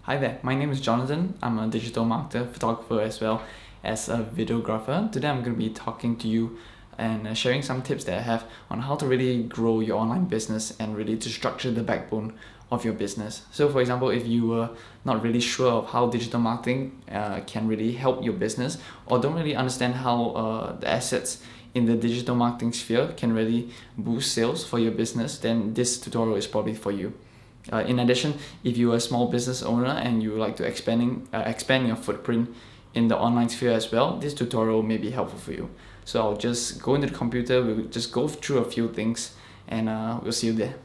Hi there, my name is Jonathan. I'm a digital marketer, photographer as well as a videographer. Today I'm going to be talking to you and sharing some tips that I have on how to really grow your online business and really to structure the backbone of your business. So for example, if you were not really sure of how digital marketing can really help your business, or don't really understand how the assets in the digital marketing sphere can really boost sales for your business, then this tutorial is probably for you. In addition, if you're a small business owner and you would like to expand your footprint in the online sphere as well, this tutorial may be helpful for you. So I'll just go into the computer, we'll just go through a few things, and we'll see you there.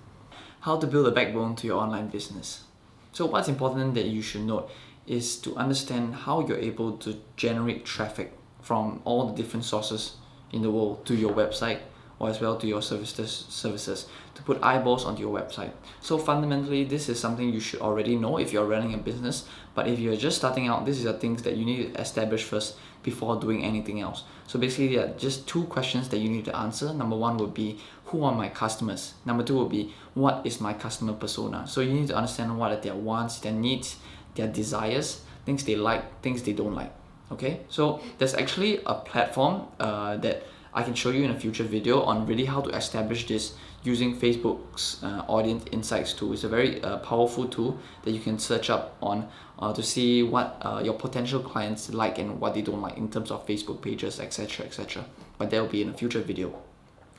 How to build a backbone to your online business. So what's important that you should note is to understand how you're able to generate traffic from all the different sources in the world to your website, or as well to your services to put eyeballs onto your website. So fundamentally, this is something you should already know if you're running a business, but if you're just starting out, these are things that you need to establish first before doing anything else. So basically, there are just two questions that you need to answer. Number one would be, who are my customers? Number two would be, what is my customer persona? So you need to understand what are their wants, their needs, their desires, things they like, things they don't like. Okay, so there's actually a platform that I can show you in a future video on really how to establish this using Facebook's audience insights tool. It's a very powerful tool that you can search up on to see what your potential clients like and what they don't like in terms of Facebook pages, etc, etc. But that will be in a future video.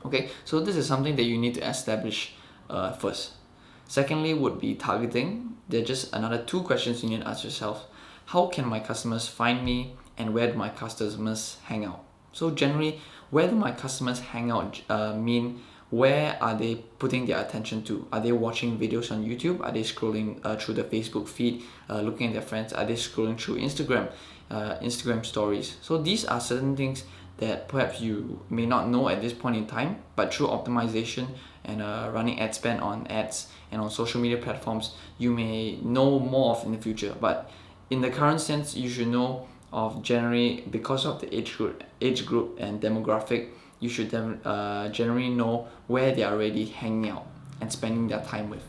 Okay, so this is something that you need to establish first. Secondly would be targeting. There are just another two questions you need to ask yourself. How can my customers find me, and where do my customers hang out? So generally, where do my customers hang out mean where are they putting their attention to? Are they watching videos on YouTube? Are they scrolling through the Facebook feed, looking at their friends? Are they scrolling through Instagram stories? So these are certain things that perhaps you may not know at this point in time, but through optimization and running ad spend on ads and on social media platforms, you may know more of in the future. But in the current sense, you should know of generally, because of the age group and demographic, you should generally know where they are already hanging out and spending their time with.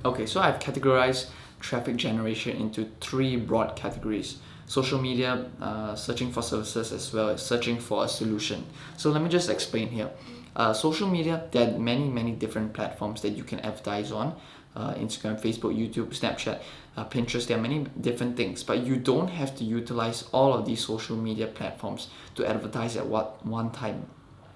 Okay, so I've categorized traffic generation into three broad categories: social media, searching for services, as well as searching for a solution. So let me just explain here. Social media, there are many different platforms that you can advertise on. Instagram, Facebook, YouTube, Snapchat, Pinterest, there are many different things, but you don't have to utilize all of these social media platforms to advertise at one time.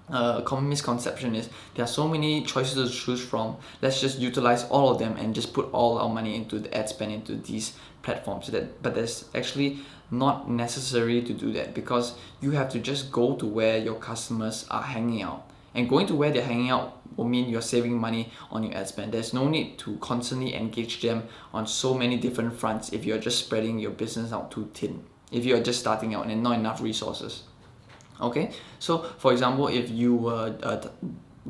A common misconception is there are so many choices to choose from, let's just utilize all of them and just put all our money into the ad spend into these platforms. But that's actually not necessary to do that, because you have to just go to where your customers are hanging out. And going to where they're hanging out will mean you're saving money on your ad spend. There's no need to constantly engage them on so many different fronts if you're just spreading your business out too thin, if you're just starting out and not enough resources. Okay, so for example, if you were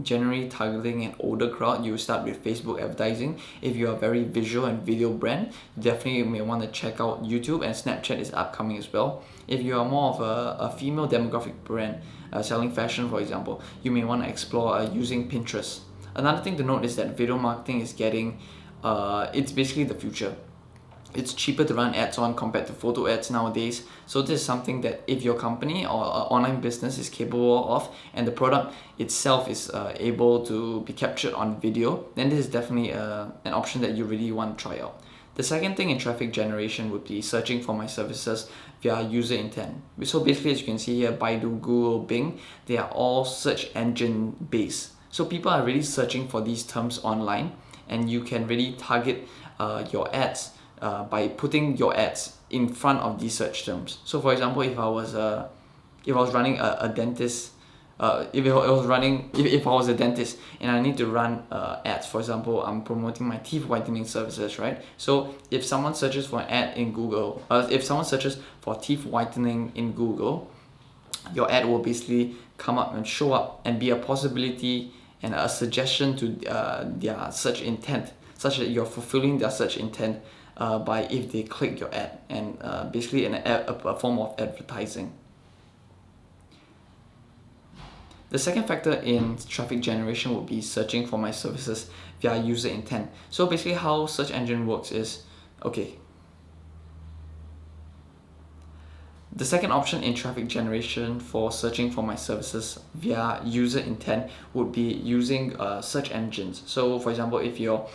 generally targeting an older crowd, you start with Facebook advertising. If you're a very visual and video brand, definitely you may want to check out YouTube, and Snapchat is upcoming as well. If you are more of a female demographic brand, selling fashion for example, you may want to explore using Pinterest. Another thing to note is that video marketing is getting, it's basically the future. It's cheaper to run ads on compared to photo ads nowadays. So this is something that if your company or online business is capable of, and the product itself is able to be captured on video, then this is definitely an option that you really want to try out. The second thing in traffic generation would be searching for my services via user intent. So basically, as you can see here, Baidu, Google, Bing, they are all search engine based. So people are really searching for these terms online, and you can really target your ads by putting your ads in front of these search terms. So for example, if I was running a dentist, if I was a dentist and I need to run ads, for example, I'm promoting my teeth whitening services, right? So if someone searches for an ad in Google, if someone searches for teeth whitening in Google, your ad will basically come up and show up and be a possibility and a suggestion to their search intent, such that you're fulfilling their search intent by if they click your ad, and basically a form of advertising. The second factor in traffic generation would be searching for my services via user intent. So basically how search engine works is Okay. The second option in traffic generation for searching for my services via user intent would be using search engines. So for example, if you're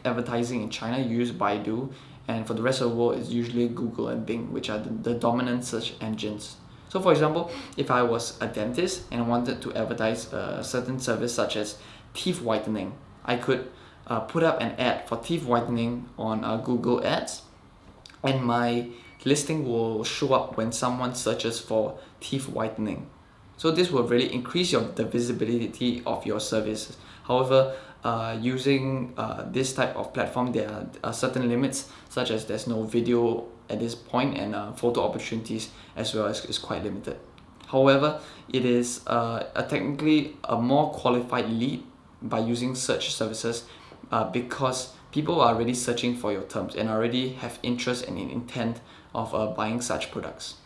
advertising in China, you use Baidu, and for the rest of the world, it's usually Google and Bing, which are the dominant search engines. So for example, if I was a dentist and wanted to advertise a certain service such as teeth whitening, I could put up an ad for teeth whitening on Google Ads, and my listing will show up when someone searches for teeth whitening. So this will really increase the visibility of your services. However, using this type of platform, there are certain limits, such as there's no video at this point, and photo opportunities as well is quite limited. However, it is technically a more qualified lead by using search services, because people are already searching for your terms and already have interest and an intent of buying such products.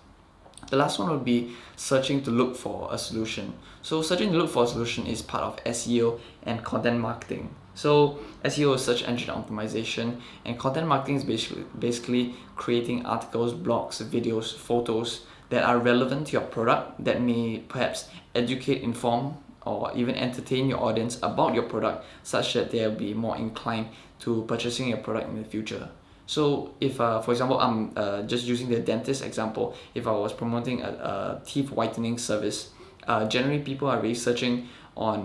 The last one would be searching to look for a solution. So searching to look for a solution is part of SEO and content marketing. So SEO is search engine optimization, and content marketing is basically creating articles, blogs, videos, photos that are relevant to your product, that may perhaps educate, inform, or even entertain your audience about your product, such that they'll be more inclined to purchasing your product in the future. So if, for example, I'm just using the dentist example, if I was promoting a teeth whitening service, generally people are already searching on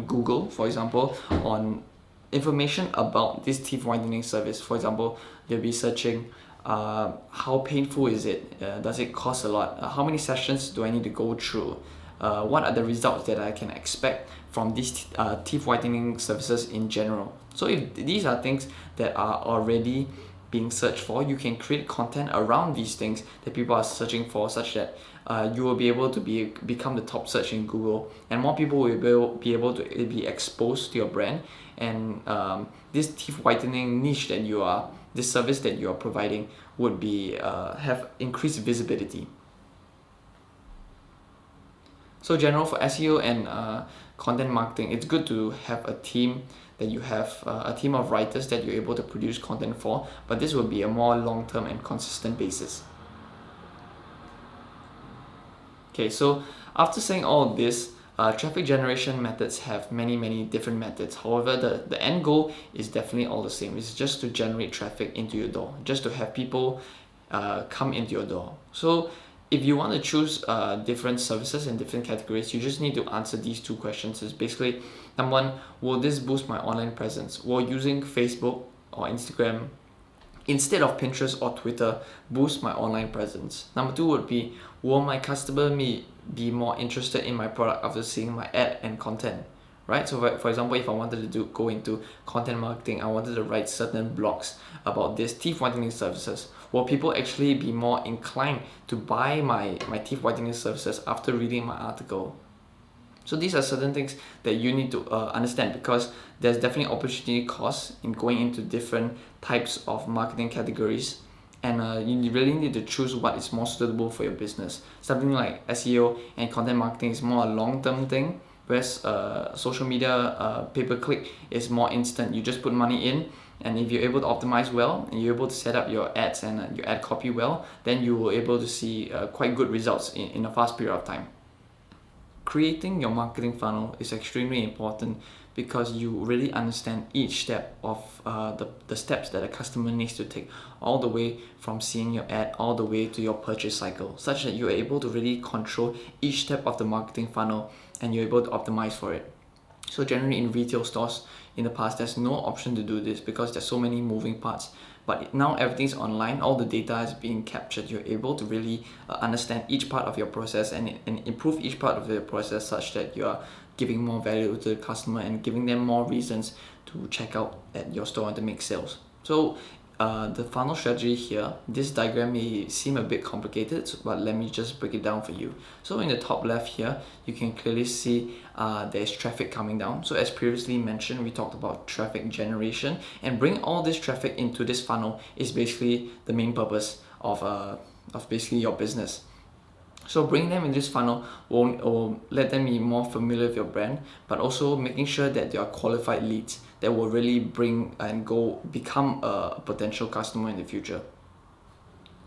Google, for example, on information about this teeth whitening service. For example, they'll be searching how painful is it? Does it cost a lot? How many sessions do I need to go through? What are the results that I can expect from these teeth whitening services in general? So if these are things that are already being searched for, you can create content around these things that people are searching for, such that you will be able to become the top search in Google, and more people will be able to be exposed to your brand, and this teeth whitening niche this service that you are providing would be have increased visibility. So general for SEO and content marketing, it's good to have a team, that you have a team of writers that you're able to produce content for, but this will be a more long-term and consistent basis. Okay, so after saying all of this, traffic generation methods have many different methods. However, the end goal is definitely all the same. It's just to generate traffic into your door, just to have people come into your door. So if you want to choose different services and different categories, you just need to answer these two questions. It's basically, number one, will this boost my online presence? Will using Facebook or Instagram instead of Pinterest or Twitter boost my online presence? Number two would be, will my customer be more interested in my product after seeing my ad and content? Right? So for example, if I wanted to go into content marketing, I wanted to write certain blogs about this teeth whitening services, will people actually be more inclined to buy my teeth whitening services after reading my article? So these are certain things that you need to understand, because there's definitely opportunity costs in going into different types of marketing categories, and you really need to choose what is more suitable for your business. Something like SEO and content marketing is more a long-term thing, whereas social media pay-per-click is more instant. You just put money in, and if you're able to optimize well and you're able to set up your ads and your ad copy well, then you will able to see quite good results in a fast period of time. Creating your marketing funnel is extremely important, because you really understand each step of the steps that a customer needs to take, all the way from seeing your ad all the way to your purchase cycle, such that you're able to really control each step of the marketing funnel and you're able to optimize for it. So generally in retail stores in the past, there's no option to do this because there's so many moving parts. But now everything's online, all the data is being captured. You're able to really understand each part of your process and improve each part of the process, such that you are giving more value to the customer and giving them more reasons to check out at your store and to make sales. So the funnel strategy here, this diagram may seem a bit complicated, but let me just break it down for you. So in the top left here, you can clearly see there's traffic coming down. So as previously mentioned, we talked about traffic generation, and bring all this traffic into this funnel is basically the main purpose of basically your business. So bringing them in this funnel will let them be more familiar with your brand, but also making sure that they are qualified leads that will really bring and go become a potential customer in the future.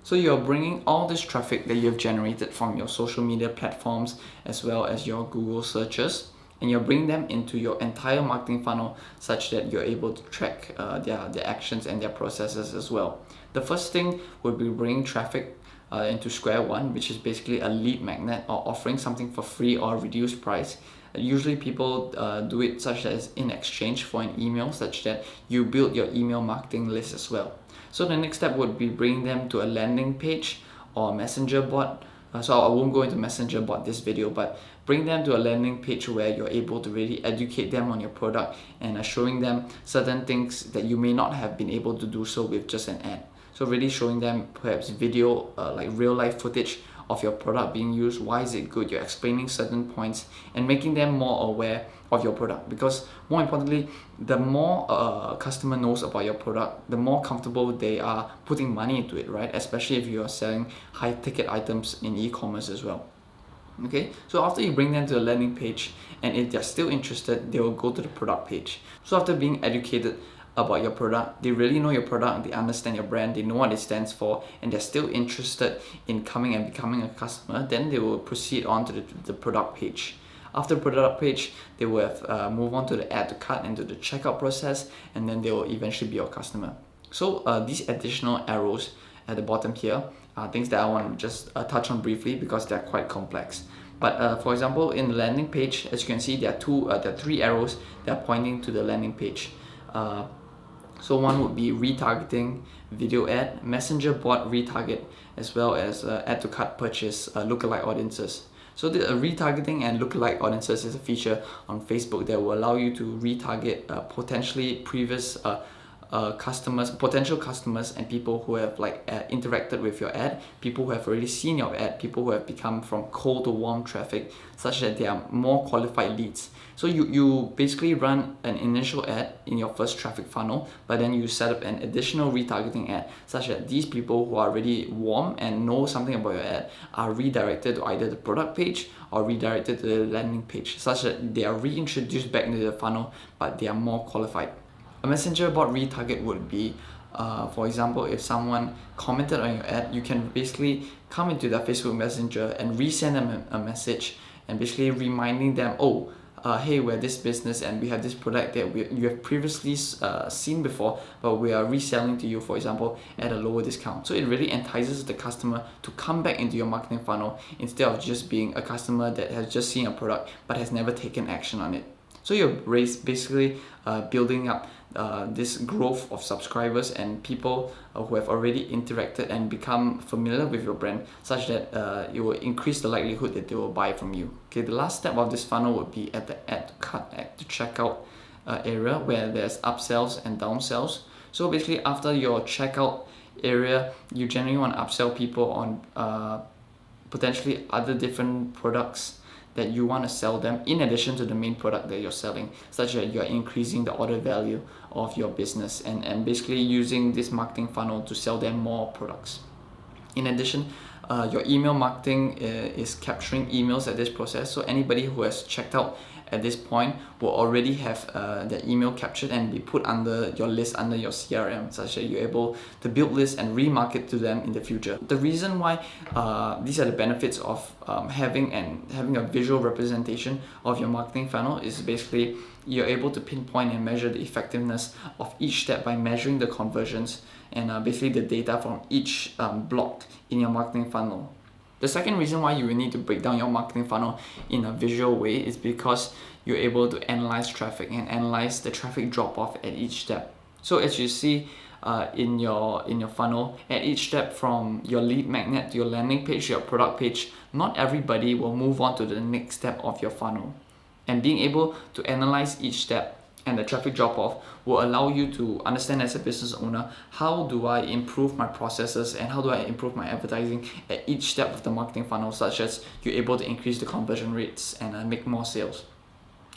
So you're bringing all this traffic that you've generated from your social media platforms as well as your Google searches, and you're bringing them into your entire marketing funnel such that you're able to track their actions and their processes as well. The first thing would be bringing traffic into square one, which is basically a lead magnet or offering something for free or reduced price. Usually people do it such as in exchange for an email, such that you build your email marketing list as well. So the next step would be bringing them to a landing page or messenger bot. So I won't go into messenger bot this video, but bring them to a landing page where you're able to really educate them on your product and showing them certain things that you may not have been able to do so with just an ad. So really showing them perhaps video, like real life footage of your product being used, why is it good, you're explaining certain points and making them more aware of your product. Because more importantly, the more a customer knows about your product, the more comfortable they are putting money into it, right? Especially if you are selling high ticket items in e-commerce as well. Okay, so after you bring them to the landing page, and if they're still interested, they will go to the product page. So after being educated about your product, they really know your product, they understand your brand, they know what it stands for, and they're still interested in coming and becoming a customer, then they will proceed on to the product page. After the product page, they will have move on to the add to cart and to the checkout process, and then they will eventually be your customer. So these additional arrows at the bottom here are things that I want to just touch on briefly because they're quite complex. But for example, in the landing page, as you can see, there are three arrows that are pointing to the landing page. So one would be retargeting, video ad, messenger bot retarget, as well as add to cart purchase lookalike audiences. So the retargeting and lookalike audiences is a feature on Facebook that will allow you to retarget potentially previous potential customers and people who have interacted with your ad, people who have already seen your ad, people who have become from cold to warm traffic, such that they are more qualified leads. So you basically run an initial ad in your first traffic funnel, but then you set up an additional retargeting ad such that these people who are already warm and know something about your ad are redirected to either the product page or redirected to the landing page, such that they are reintroduced back into the funnel, but they are more qualified. A messenger bot retarget would be, for example, if someone commented on your ad, you can basically come into their Facebook Messenger and resend them a message and basically reminding them, hey, we're this business and we have this product that you have previously seen before, but we are reselling to you, for example, at a lower discount. So it really entices the customer to come back into your marketing funnel instead of just being a customer that has just seen a product but has never taken action on it. So you're basically building up this growth of subscribers and people who have already interacted and become familiar with your brand, such that it will increase the likelihood that they will buy from you. Okay, the last step of this funnel would be at the add to cart, add to checkout area, where there's upsells and downsells. So basically, after your checkout area, you generally want to upsell people on potentially other different products that you want to sell them in addition to the main product that you're selling, such that you're increasing the order value of your business and basically using this marketing funnel to sell them more products. In addition, your email marketing is capturing emails at this process, so anybody who has checked out at this point will already have their email captured and be put under your list, under your CRM, such that you're able to build lists and remarket to them in the future. The reason why these are the benefits of having a visual representation of your marketing funnel is basically you're able to pinpoint and measure the effectiveness of each step by measuring the conversions and basically the data from each block in your marketing funnel. The second reason why you will need to break down your marketing funnel in a visual way is because you're able to analyze traffic and analyze the traffic drop-off at each step. So as you see in your funnel, at each step from your lead magnet to your landing page to your product page, not everybody will move on to the next step of your funnel. And being able to analyze each step and the traffic drop-off will allow you to understand as a business owner, how do I improve my processes and how do I improve my advertising at each step of the marketing funnel, such as you're able to increase the conversion rates and make more sales.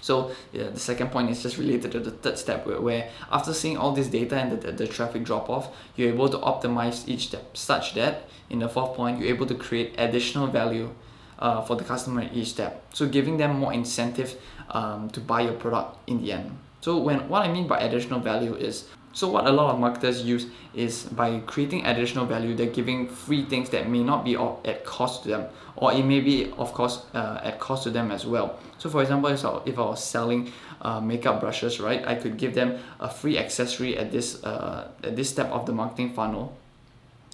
So the second point is just related to the third step, where after seeing all this data and the traffic drop-off, you're able to optimize each step such that in the fourth point, you're able to create additional value for the customer at each step. So giving them more incentive to buy your product in the end. So what I mean by additional value is, so what a lot of marketers use is by creating additional value, they're giving free things that may not be at cost to them, or it may be, of course, at cost to them as well. So for example, if I was selling makeup brushes, right, I could give them a free accessory at this step of the marketing funnel.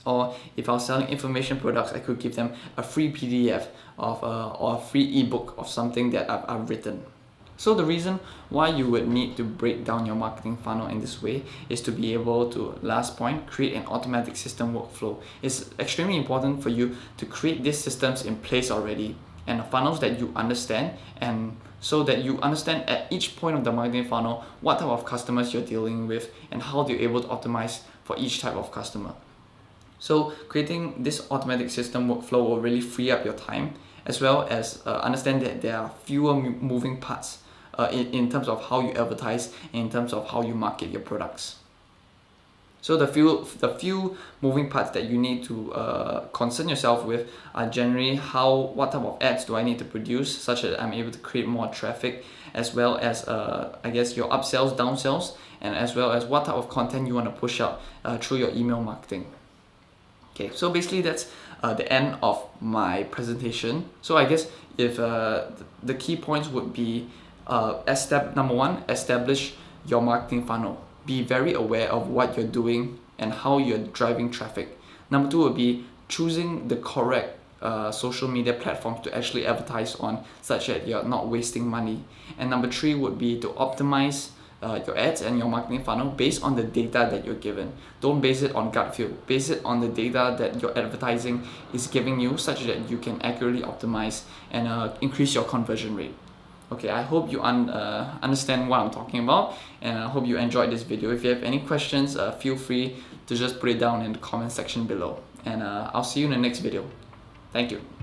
Or if I was selling information products, I could give them a free PDF or a free ebook of something that I've written. So the reason why you would need to break down your marketing funnel in this way is to be able to, last point, create an automatic system workflow. It's extremely important for you to create these systems in place already, and funnels that you understand, and so that you understand at each point of the marketing funnel what type of customers you're dealing with and how you're able to optimize for each type of customer. So creating this automatic system workflow will really free up your time, as well as understand that there are fewer moving parts in terms of how you advertise and in terms of how you market your products. So the few moving parts that you need to concern yourself with are generally what type of ads do I need to produce such that I'm able to create more traffic, as well as I guess your upsells, downsells, and as well as what type of content you want to push out through your email marketing. Okay, so basically that's the end of my presentation. So I guess if the key points would be step number one, establish your marketing funnel. Be very aware of what you're doing and how you're driving traffic. Number two would be choosing the correct social media platforms to actually advertise on, such that you're not wasting money. And number three would be to optimize your ads and your marketing funnel based on the data that you're given. Don't base it on gut feel. Base it on the data that your advertising is giving you, such that you can accurately optimize and increase your conversion rate. Okay, I hope you understand what I'm talking about, and I hope you enjoyed this video. If you have any questions, feel free to just put it down in the comment section below, and I'll see you in the next video. Thank you.